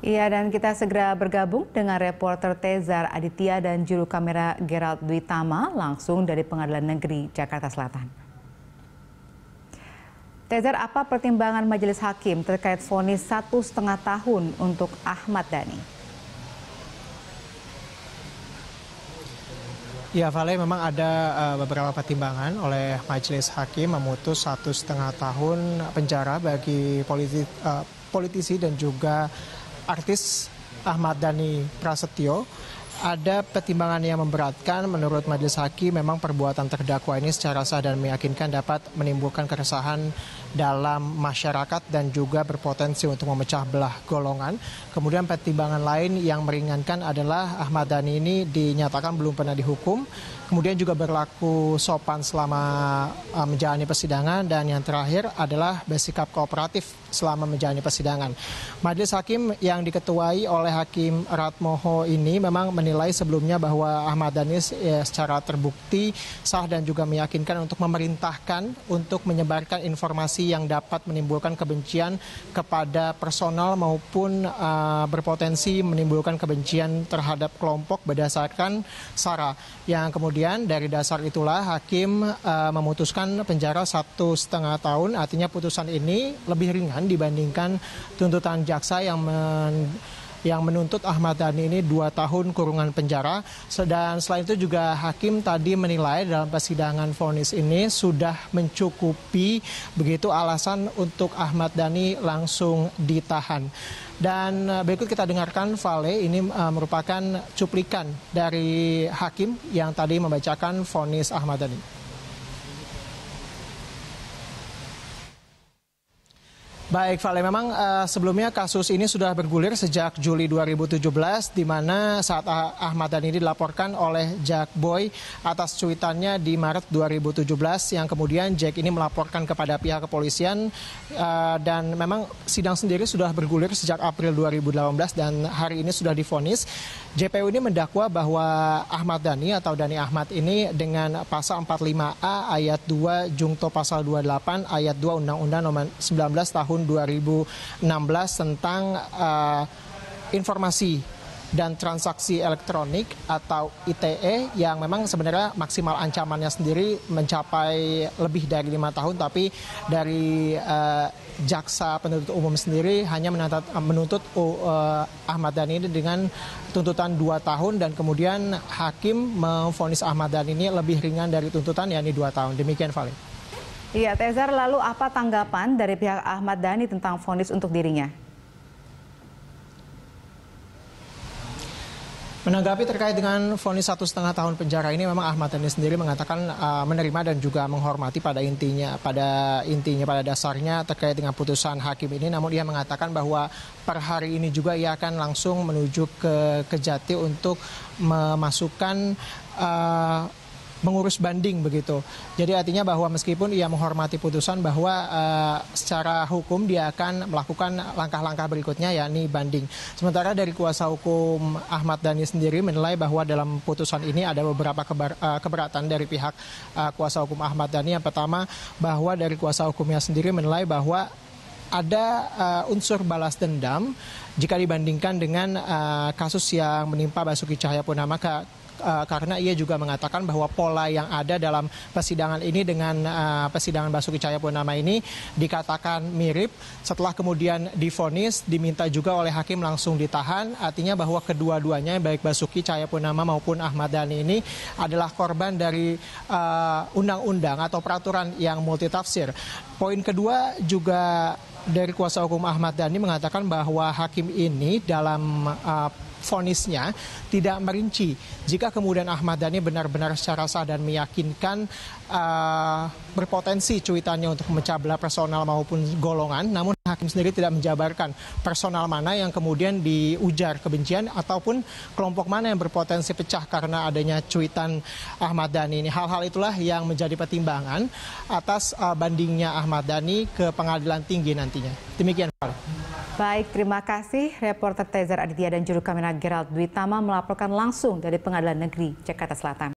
Iya, dan kita segera bergabung dengan reporter Tezar Aditya dan juru kamera Gerald Dwi Tama langsung dari Pengadilan Negeri Jakarta Selatan. Tezar, apa pertimbangan majelis hakim terkait vonis 1,5 tahun untuk Ahmad Dhani? Ya, Vale, memang ada beberapa pertimbangan oleh majelis hakim memutus 1,5 tahun penjara bagi politisi dan juga artis Ahmad Dhani Prasetyo. Ada pertimbangan yang memberatkan. Menurut majelis hakim, memang perbuatan terdakwa ini secara sah dan meyakinkan dapat menimbulkan keresahan dalam masyarakat dan juga berpotensi untuk memecah belah golongan. Kemudian pertimbangan lain yang meringankan adalah Ahmad Dhani ini dinyatakan belum pernah dihukum, kemudian juga berlaku sopan selama menjalani persidangan, dan yang terakhir adalah bersikap kooperatif selama menjalani persidangan. Majelis hakim yang diketuai oleh Hakim Ratmoho ini memang menilai sebelumnya bahwa Ahmad Dhani secara terbukti sah dan juga meyakinkan untuk memerintahkan untuk menyebarkan informasi yang dapat menimbulkan kebencian kepada personal maupun berpotensi menimbulkan kebencian terhadap kelompok berdasarkan SARA. Yang kemudian dari dasar itulah hakim memutuskan penjara 1,5 tahun. Artinya putusan ini lebih ringan dibandingkan tuntutan jaksa yang menuntut Ahmad Dhani ini 2 tahun kurungan penjara. Dan selain itu juga hakim tadi menilai dalam persidangan vonis ini sudah mencukupi begitu alasan untuk Ahmad Dhani langsung ditahan. Dan berikut kita dengarkan, Vale, ini merupakan cuplikan dari hakim yang tadi membacakan vonis Ahmad Dhani. Baik, Vale, memang sebelumnya kasus ini sudah bergulir sejak Juli 2017, di mana saat Ahmad Dhani ini dilaporkan oleh Jack Boy atas cuitannya di Maret 2017, yang kemudian Jack ini melaporkan kepada pihak kepolisian, dan memang sidang sendiri sudah bergulir sejak April 2018 dan hari ini sudah divonis. JPU ini mendakwa bahwa Ahmad Dhani atau Dhani Ahmad ini dengan pasal 45A ayat 2 jungto pasal 28 ayat 2 Undang-Undang nomor 19 tahun 2016 tentang informasi dan transaksi elektronik atau ITE, yang memang sebenarnya maksimal ancamannya sendiri mencapai lebih dari 5 tahun, tapi dari jaksa penuntut umum sendiri hanya menuntut Ahmad Dhani ini dengan tuntutan 2 tahun, dan kemudian hakim memvonis Ahmad Dhani ini lebih ringan dari tuntutan, yakni 2 tahun. Demikian, Vale. Iya, Tezar, lalu apa tanggapan dari pihak Ahmad Dhani tentang vonis untuk dirinya? Menanggapi terkait dengan vonis 1,5 tahun penjara ini, memang Ahmad Dhani sendiri mengatakan menerima dan juga menghormati pada dasarnya terkait dengan putusan hakim ini. Namun ia mengatakan bahwa per hari ini juga ia akan langsung menuju ke Kejati untuk memasukkan mengurus banding begitu. Jadi artinya bahwa meskipun ia menghormati putusan, bahwa secara hukum dia akan melakukan langkah-langkah berikutnya, yakni banding. Sementara dari kuasa hukum Ahmad Dhani sendiri menilai bahwa dalam putusan ini ada beberapa keberatan dari pihak kuasa hukum Ahmad Dhani. Yang pertama, bahwa dari kuasa hukumnya sendiri menilai bahwa ada unsur balas dendam jika dibandingkan dengan kasus yang menimpa Basuki Cahayapurnama, karena ia juga mengatakan bahwa pola yang ada dalam persidangan ini dengan persidangan Basuki Cahayapurnama ini dikatakan mirip. Setelah kemudian divonis, diminta juga oleh hakim langsung ditahan. Artinya bahwa kedua-duanya, baik Basuki Cahayapurnama maupun Ahmad Dhani ini adalah korban dari undang-undang atau peraturan yang multitafsir. Poin kedua juga dari kuasa hukum Ahmad Dhani mengatakan bahwa hakim ini dalam vonisnya tidak merinci jika kemudian Ahmad Dhani benar-benar secara sah dan meyakinkan berpotensi cuitannya untuk memecah belah personal maupun golongan. Namun hakim sendiri tidak menjabarkan personal mana yang kemudian diujar kebencian ataupun kelompok mana yang berpotensi pecah karena adanya cuitan Ahmad Dhani ini. Hal-hal itulah yang menjadi pertimbangan atas bandingnya Ahmad Dhani ke pengadilan tinggi nantinya. Demikian, Pak. Baik, terima kasih reporter Tezar Aditya dan juru kamera Gerald Dwi Tama melaporkan langsung dari Pengadilan Negeri Jakarta Selatan.